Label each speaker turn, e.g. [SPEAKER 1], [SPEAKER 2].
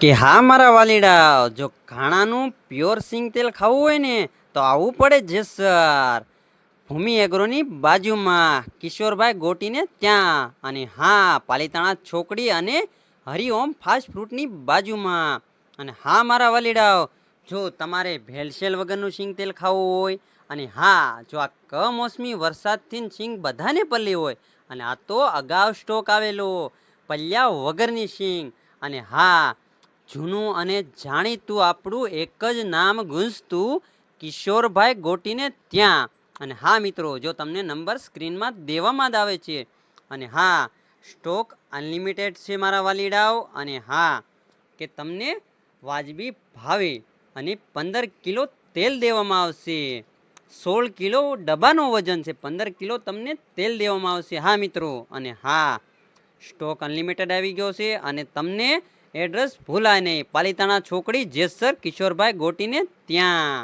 [SPEAKER 1] કે હા મારા વાલીડા, જો ઘાણાનું પ્યોર સિંગ તેલ ખાવું હોય ને તો આવવું પડે જેસર ભૂમિ એગ્રોની બાજુમાં કિશોરભાઈ ગોટીને ત્યાં, અને હા પાલીતાણા છોકડી અને હરિઓમ ફાસ્ટ ફ્રૂટની બાજુમાં. અને હા મારા વાલીડાઓ, જો તમારે ભેળસેળ વગરનું સિંગ તેલ ખાવું હોય, અને હા જો આ કમોસમી વરસાદથી સિંગ બધાને પલ્લી હોય, અને આ તો અગાઉ સ્ટોક આવેલો પલ્યા વગરની સિંગ, અને હા જૂનું અને જાણીતું આપણું એક જ નામ ગુંજતું કિશોરભાઈ ગોટીને ત્યાં. અને હા મિત્રો, જો તમને નંબર સ્ક્રીનમાં દેવામાં જ આવે છે. અને હા સ્ટોક અનલિમિટેડ છે મારા વાલીડાઓ. અને હા કે તમને વાજબી ભાવે અને 15 કિલો તેલ દેવામાં આવશે. 16 કિલો ડબ્બાનો વજન છે, 15 કિલો તમને તેલ દેવામાં આવશે. હા મિત્રો, અને હા સ્ટોક અનલિમિટેડ આવી ગયો છે. અને તમને એડ્રેસ ભૂલાય નહીં, પાલીતાણા છોકડી જેસર કિશોરભાઈ ગોટીને ત્યાં.